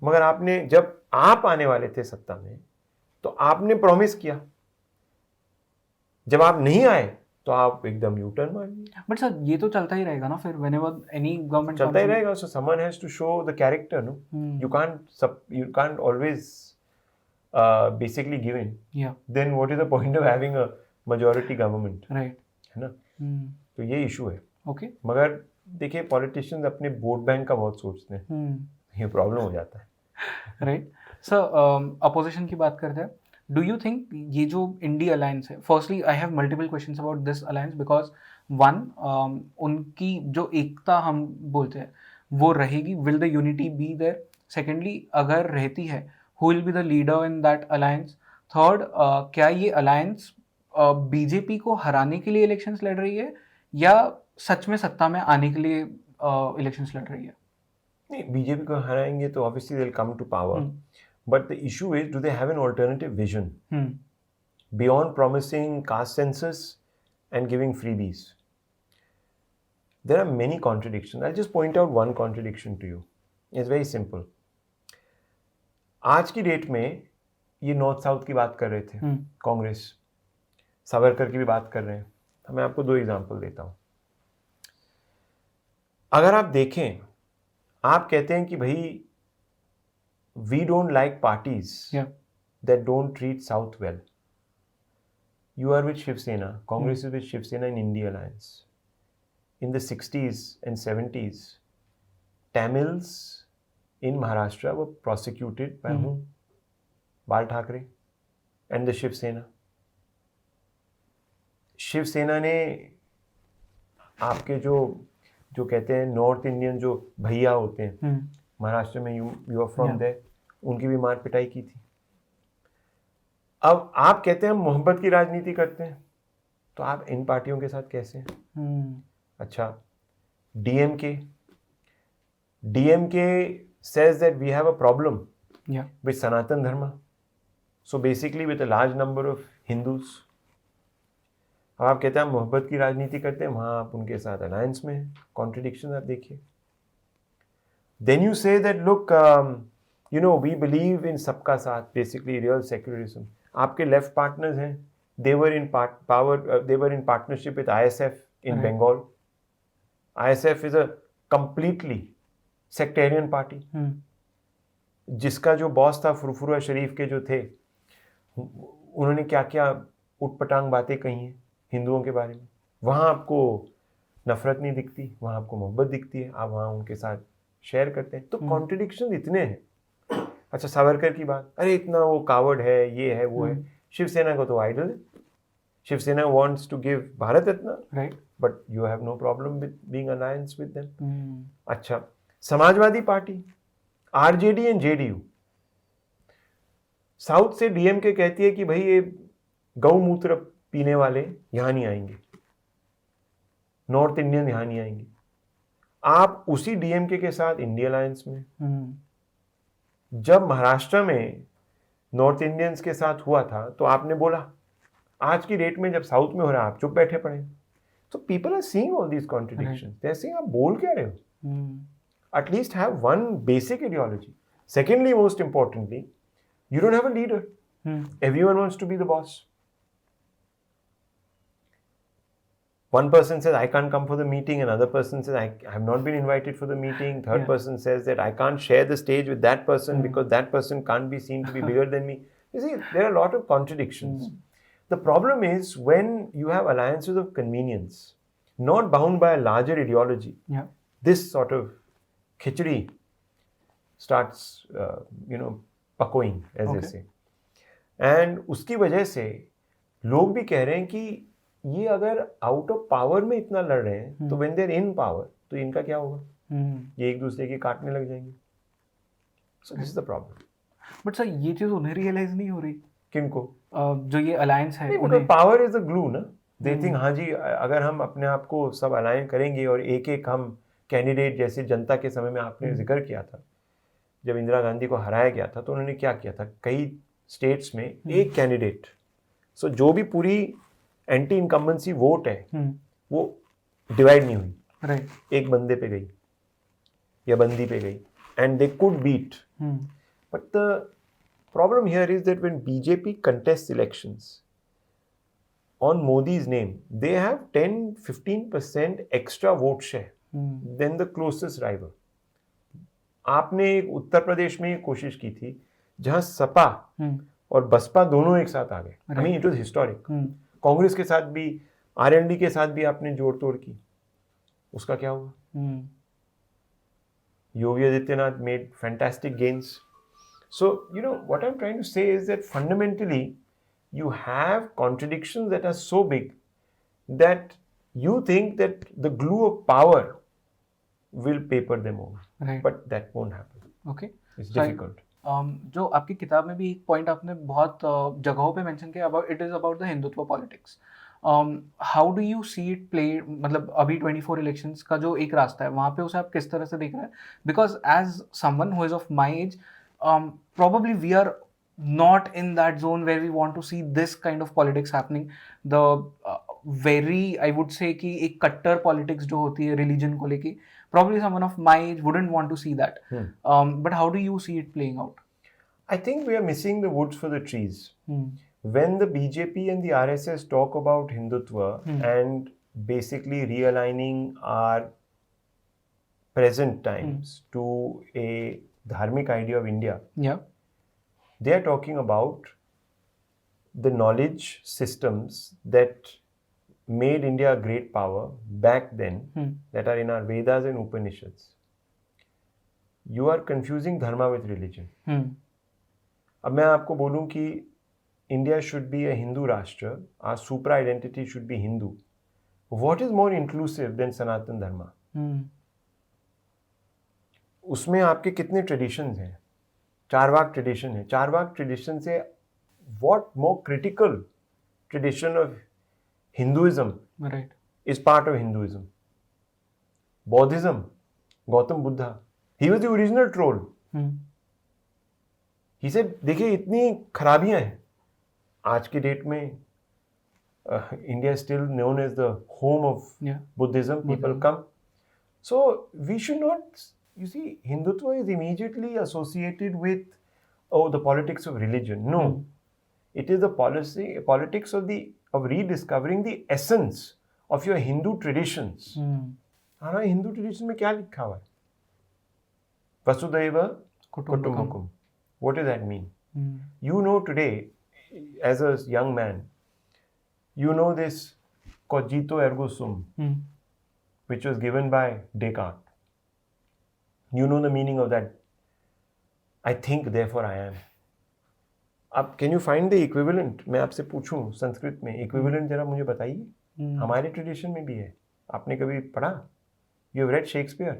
मगर आपने, जब आप आने वाले थे सत्ता में, तो आपने प्रॉमिस किया, जब आप नहीं आए तो आप एकदम यू टर्न मार दिए। बट सर ये तो चलता ही रहेगा ना फिर, whenever any government चलता ही comes in- रहेगा। So someone has to show the character, no? You can't always basically give in. Yeah. Then what is the point of having a majority government? Right. है ना? तो ये issue है। Okay. मगर देखिए, politicians अपने vote bank का बहुत सोचते हैं, ये प्रॉब्लम हो जाता है। राइट सर, अपोजिशन की बात करते हैं। डू यू थिंक ये जो इंडी अलायंस है, firstly I have multiple questions about this alliance because one, उनकी जो एकता हम बोलते हैं वो रहेगी, will the unity be there? Secondly, अगर रहती है, who will be the leader in that alliance? Third, क्या ये अलायंस बीजेपी को हराने के लिए इलेक्शंस लड़ रही है या सच में सत्ता में आने के लिए इलेक्शंस लड़ रही है? नहीं, बीजेपी को हराएंगे तो obviously they will come to power, but the issue is, do they have an alternative vision beyond promising caste census and giving freebies? There are many contradictions. I just point out one contradiction to you. It's very simple. आज की date में ये north south की बात कर रहे थे, कांग्रेस सावरकर की भी बात कर रहे हैं। मैं आपको 2 एग्जांपल देता हूं। अगर आप देखें, आप कहते हैं कि भाई we don't like parties that don't treat south well. You are with Shivsena, Congress is with Shivsena in India alliance. In the 60s and 70s, Tamils in Maharashtra were prosecuted by whom? Bal Thackeray and the Shivsena. Shivsena ने आपके जो कहते हैं north Indian जो भैया होते हैं महाराष्ट्र में, यू आर फ्रॉम देयर, उनकी भी मार पिटाई की थी। अब आप कहते हैं हम मोहब्बत की राजनीति करते हैं, तो आप इन पार्टियों के साथ कैसे हैं? अच्छा, DMK says that we have a problem with Sanatan Dharma. So basically with a large number of Hindus. अब आप कहते हैं हम मोहब्बत की राजनीति करते हैं, वहाँ आप उनके साथ अलायंस में हैं. कॉन्ट्रडिक्शन आप देखिए. Then you say that look, we believe in सबका साथ, basically real secularism. आपके left partners हैं, they were in partnership with ISF in Bengal. ISF is a completely sectarian party. जिसका जो बॉस था फुरफुरा शरीफ के जो थे, उन्होंने क्या क्या उटपटांग बातें कही हैं हिंदुओं के बारे में. वहाँ आपको नफरत नहीं दिखती, वहाँ आपको मोहब्बत दिखती है, आप वहाँ उनके साथ शेयर करते हैं. तो कॉन्ट्रडिक्शन इतने हैं. अच्छा, सावरकर की बात, अरे इतना वो कावर्ड है, ये है वो है. शिवसेना को तो आइडल है. Shiv Sena wants to give Bharat Ratna, right, but you have no problem with being alliance with them. अच्छा, Samajwadi party, RJD and JDU. South से डीएमके कहती है कि भाई ये गौमूत्र पीने वाले यहां नहीं आएंगे, नॉर्थ इंडियन यहां नहीं आएंगे. आप उसी डीएमके के साथ इंडिया अलायंस में. जब महाराष्ट्र में नॉर्थ इंडियंस के साथ हुआ था तो आपने बोला, आज की डेट में जब साउथ में हो रहा है आप चुप बैठे पड़े. तो people are seeing all these contradictions. They are saying आप बोल क्या रहे हो? At least have one basic ideology. Secondly, most importantly, you don't have a leader. Everyone wants to be the boss. One person says, I can't come for the meeting. Another person says, I have not been invited for the meeting. Third person says that I can't share the stage with that person because that person can't be seen to be bigger than me. You see, there are a lot of contradictions. The problem is when you have alliances of convenience, not bound by a larger ideology, this sort of khichdi starts, पकोइंग, as they say. And उसकी वजह से लोग भी कह रहे हैं कि ये अगर आउट ऑफ पावर में इतना लड़ रहे हैं तो when they're in power तो इनका क्या होगा? ये एक दूसरे के काटने लग जाएंगे. So this is the problem. But sir ये चीज उन्हें रियलाइज नहीं हो रही. किनको? जो ये अलायंस है, उन्हें पावर इज अ ग्लू ना. दे थिंक हाँ जी, अगर हम अपने आप को सब अलाइन करेंगे और एक एक हम कैंडिडेट, जैसे जनता के समय में आपने जिक्र किया था, जब इंदिरा गांधी को हराया गया था तो उन्होंने क्या किया था, कई स्टेट्स में एक कैंडिडेट. सो जो भी पूरी एंटी इनकम्बेंसी वोट है वो डिवाइड नहीं हुई, एक बंदे पे गई या बंदी पे गई, and they could beat. But the problem here is that when BJP contest elections on Modi's name, they have 10-15% extra vote share than the closest rival. आपने एक उत्तर प्रदेश में कोशिश की थी जहां सपा और बसपा दोनों एक साथ आ गए. I mean, it was historic. Congress के साथ भी, I.N.D.I.A के साथ भी आपने जोड़ तोड़ की. उसका क्या हुआ? Yogi Adityanath made fantastic gains. So, what I'm trying to say is that fundamentally you have contradictions that are so big that you think that the glue of power will paper them over. Right. But that won't happen. Okay. It's difficult. जो आपकी किताब में भी एक point आपने बहुत जगहों पे मेंशन किया, about it is about the Hindutva politics. How do you see it play, मतलब अभी 24 इलेक्शंस का जो एक रास्ता है वहाँ पे उसे आप किस तरह से देख रहे हैं? Because as someone who is of my age, probably we are not in that zone where we want to see this kind of politics happening. The very, I would say कि एक कट्टर politics जो होती है religion को लेके, probably someone of my age wouldn't want to see that. But how do you see it playing out? I think we are missing the woods for the trees. When the BJP and the RSS talk about Hindutva and basically realigning our present times to a dharmic idea of India, they are talking about the knowledge systems that made India a great power back then, that are in our Vedas and Upanishads. You are confusing dharma with religion. अब मैं आपको बोलूं कि India should be a Hindu राष्ट्र, our super identity should be Hindu. What is more inclusive than Sanatan Dharma? उसमें आपके कितने traditions हैं? चारवाक ट्रेडिशन है. चारवाक ट्रेडिशन से what more critical tradition of Hinduism Right. is part of Hinduism. Buddhism, Gautam Buddha, he was the original troll. He said, देखिए इतनी खराबियां हैं आज के डेट में. India is still known as the home of Buddhism. People come. So we should not, you see, Hindutva is immediately associated with, the politics of religion. No. It is the politics of rediscovering the essence of your Hindu traditions. हमारा Hindu tradition में क्या लिखा हुआ है? Vasudhaiva Kutumbakam. What does that mean? You know today, as a young man, you know this cogito ergo sum, which was given by Descartes. You know the meaning of that. I think, therefore I am. अब can you find the equivalent? मैं आपसे पूछूं संस्कृत में equivalent जरा मुझे बताइए. हमारे tradition में भी है. आपने कभी पढ़ा? You have read Shakespeare?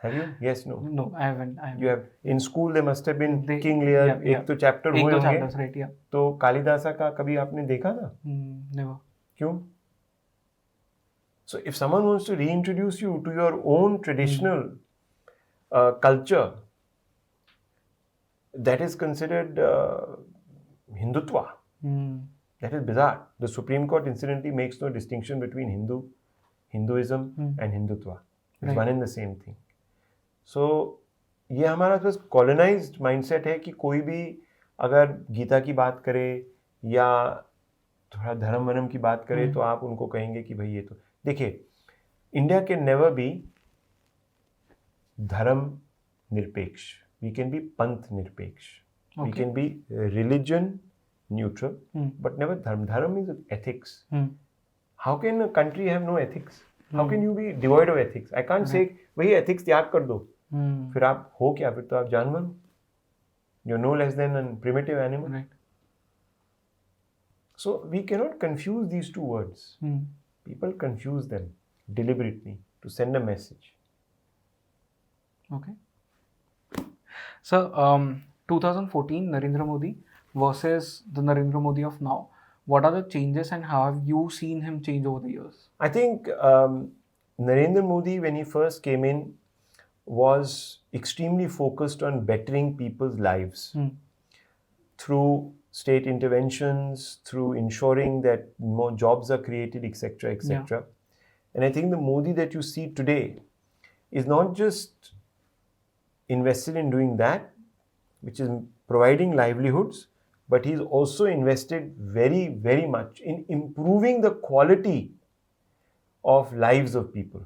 Have you? Yes, no. No, I haven't. You have in school there must have been King Lear. एक तो chapter हुए होंगे. Right, yeah. तो कालिदासा का कभी आपने देखा था? Never. क्यों? So if someone wants to reintroduce you to your own traditional culture, that is considered Hindutva. That is bizarre. The Supreme Court incidentally makes no distinction between Hinduism and Hindutva. It's one and the same thing. So ये हमारा बस colonized mindset है कि कोई भी अगर गीता की बात करे या थोड़ा धर्म वनम की बात करे तो आप उनको कहेंगे कि भाई ये तो देखिए इंडिया कैन नेवर बी धर्म निरपेक्ष. We can be panth nirpeksh. Okay. We can be religion neutral, but never dharma. Dharma is ethics. How can a country have no ethics? How can you be devoid of ethics? I can't say, वही ethics त्याग कर दो. फिर आप हो क्या? फिर तो आप जानवर हो. You're no less than a primitive animal. Right. So we cannot confuse these two words. People confuse them deliberately to send a message. Okay. So, 2014 Narendra Modi versus the Narendra Modi of now. What are the changes and how have you seen him change over the years? I think Narendra Modi, when he first came in, was extremely focused on bettering people's lives through state interventions, through ensuring that more jobs are created, etc., etc. Yeah. And I think the Modi that you see today is not just invested in doing that, which is providing livelihoods, but he's also invested very, very much in improving the quality of lives of people.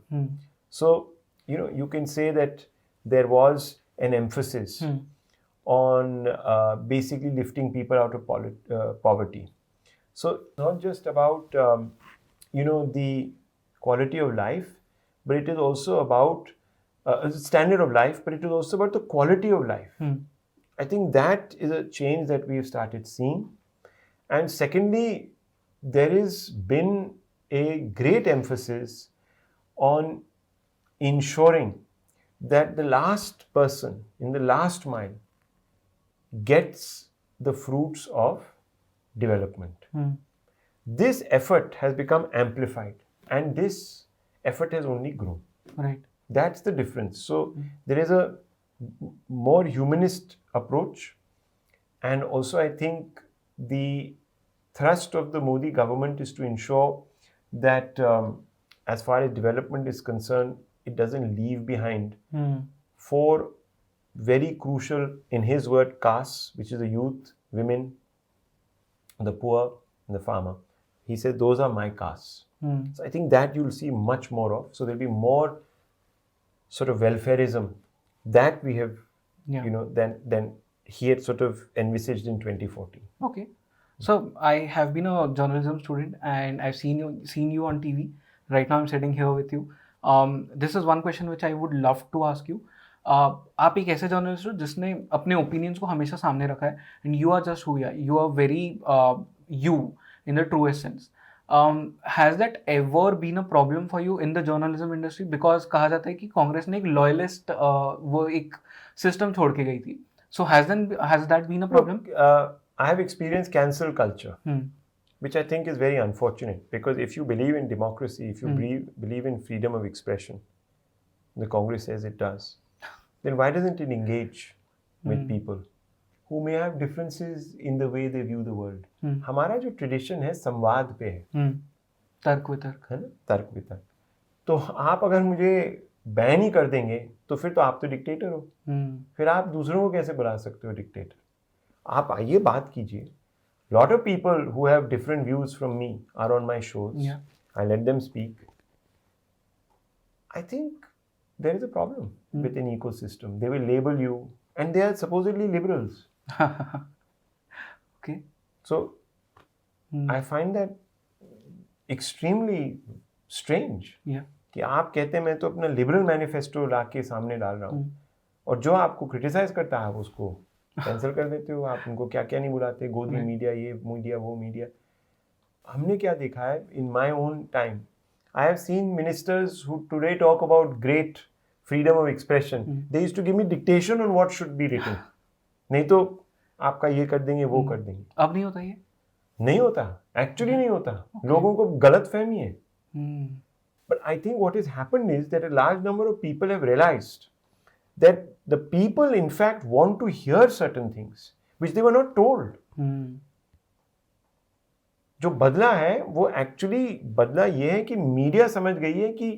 So, you can say that there was an emphasis on basically lifting people out of poverty. So, not just about, the quality of life, but it is also about standard of life, but it is also about the quality of life. I think that is a change that we've started seeing. And secondly, there has been a great emphasis on ensuring that the last person in the last mile gets the fruits of development. This effort has become amplified and this effort has only grown. Right. That's the difference. So there is a more humanist approach, and also I think the thrust of the Modi government is to ensure that as far as development is concerned, it doesn't leave behind four very crucial, in his word, castes, which is the youth, women, the poor, and the farmer. He said, those are my castes. So I think that you'll see much more of. So there'll be more sort of welfareism that we have, than he had sort of envisaged in 2014. Okay. So I have been a journalism student and I've seen you on TV. Right now I'm sitting here with you. This is one question which I would love to ask you. आप एक ऐसे journalist हो जिसने अपने opinions को हमेशा सामने रखा है and you are just who you are very you in the truest sense. Has that ever been a problem for you in the journalism industry? Because कहा जाता है कि कांग्रेस ने एक लॉयलिस्ट वो एक सिस्टम छोड़ के गई थी. So has that been a problem? Look, I have experienced cancel culture. which I think is very unfortunate, because if you believe in democracy, if you believe in freedom of expression, the Congress says it does, then why doesn't it engage with people who may have differences in the way they view the world? हमारा जो tradition है संवाद पे है, तर्क वितर्क, है ना, तर्क वितर्क. तो आप अगर मुझे बैन ही कर देंगे तो फिर तो आप तो डिक्टेटर हो. फिर आप दूसरों को कैसे बुला सकते हो डिक्टेटर? आप आइए बात कीजिए. Lot of people who have different views from me are on my shows. Yeah. I let them speak. I think there is a problem with an ecosystem. They will label you, and they are supposedly liberals. Okay. So I find that extremely strange. Yeah. कि आप कहते हैं मैं तो अपना liberal manifesto ला के सामने डाल रहा हूँ, और जो आपको क्रिटिसाइज करता है आप उसको कैंसिल कर देते हो. आप उनको क्या क्या नहीं बुलाते, गोदी मीडिया, ये मीडिया, वो मीडिया. हमने क्या देखा है in my own time, I have seen ministers who today talk about great freedom of expression, they used to give me dictation on what should be written. नहीं तो आपका ये कर देंगे, वो कर देंगे. अब नहीं होता ये? नहीं होता, एक्चुअली नहीं होता. लोगों को गलत फहमी है. But I think what has happened is that a large number of people have realized that the people in fact want to hear certain things which they were not told. जो बदला है वो एक्चुअली बदला ये है कि media समझ गई है कि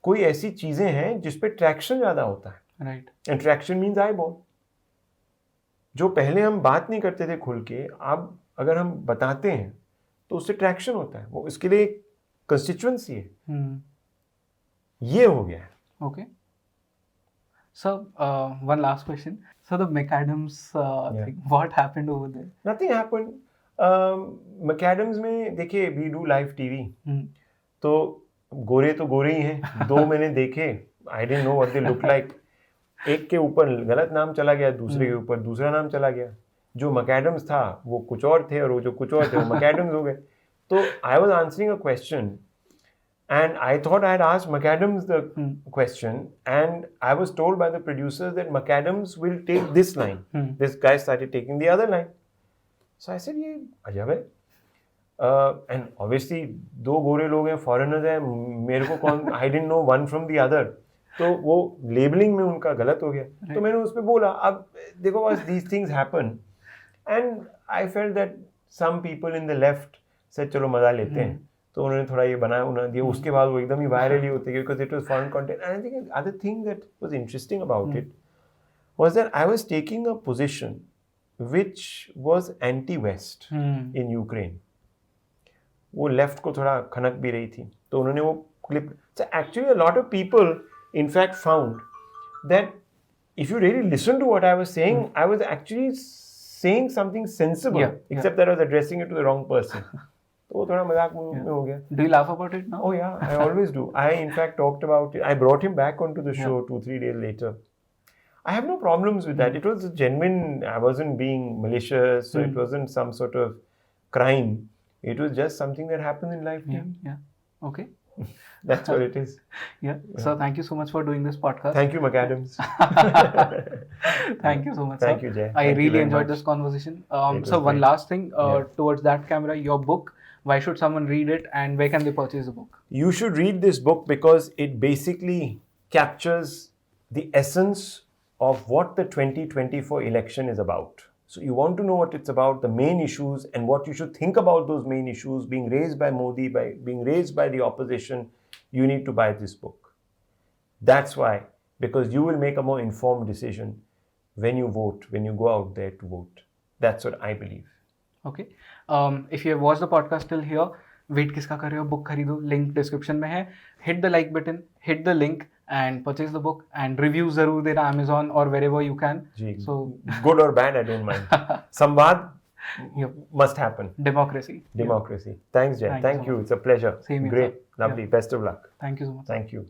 कोई ऐसी चीजें हैं जिस पे ट्रैक्शन ज्यादा होता है. Right. And traction means eye ball. जो पहले हम बात नहीं करते थे खुल के, अब अगर हम बताते हैं तो उससे ट्रैक्शन होता है. वो इसके लिए कंस्टिट्यूएंसी है. ये हो गया है. Okay. So, one last question. So, the McAdams thing, what happened over there? Nothing happened. McAdams में देखिए, we do live TV. तो गोरे ही हैं. 2 मैंने देखे. I didn't know what they look like. एक के ऊपर गलत नाम चला गया, दूसरे के ऊपर दूसरा नाम चला गया. जो McAdams था वो कुछ और थे, और वो जो कुछ और थे वो McAdams हो गए. तो I was answering a question, and I thought I had asked McAdams the question, and I was told by the producers that McAdams will take this line. This guy started taking the other line. So I said, ये अजब है. And obviously 2 गोरे लोग हैं, foreigners हैं, मेरे को कौन, I didn't know one from the other. तो वो लेबलिंग में उनका गलत हो गया. तो मैंने उस पर बोला. अब देखो बस, these things happen, and I felt that some people in the left said चलो मजा लेते हैं, तो उन्होंने थोड़ा ये बनाया, उन्होंने दिया. उसके बाद वो एकदम ही वायरल ही होते गए because it was foreign content. And I think other thing that was interesting about it was that I was taking a position which was anti-West in Ukraine. वो लेफ्ट को थोड़ा खनक भी रही थी, तो उन्होंने वो clip. So actually a lot of people in fact found that if you really listen to what I was saying, I was actually saying something sensible, except that I was addressing it to the wrong person. तो वो थोड़ा मजाक में हो गया. Do you laugh about it now? Oh yeah, I always do. I in fact talked about it. I brought him back onto the show 2-3 days later. I have no problems with that. It was genuine. I wasn't being malicious, so it wasn't some sort of crime. It was just something that happens in life. Yeah. Okay. That's what it is. Yeah. So thank you so much for doing this podcast. Thank you, McAdams. Thank you so much. Thank sir. you, Jay. I Thank you really very enjoyed much. this conversation. It So was one great. last thing towards that camera, your book. Why should someone read it, and where can they purchase the book? You should read this book because it basically captures the essence of what the 2024 election is about. So you want to know what it's about, the main issues, and what you should think about those main issues being raised by Modi, being raised by the opposition. You need to buy this book. That's why, because you will make a more informed decision when you vote, when you go out there to vote. That's what I believe. Okay. If you have watched the podcast till here, wait किसका कर रहे हो, book खरीदो, link description में है. Hit the like button, hit the link, and purchase the book. And reviews जरूर देना Amazon or wherever you can. So good or bad, I don't mind. Samvad must happen. Democracy. Thanks, Jay. Thank you. It's a pleasure. Same here, Great. sir. Lovely. Best of luck. Thank you so much. Thank you.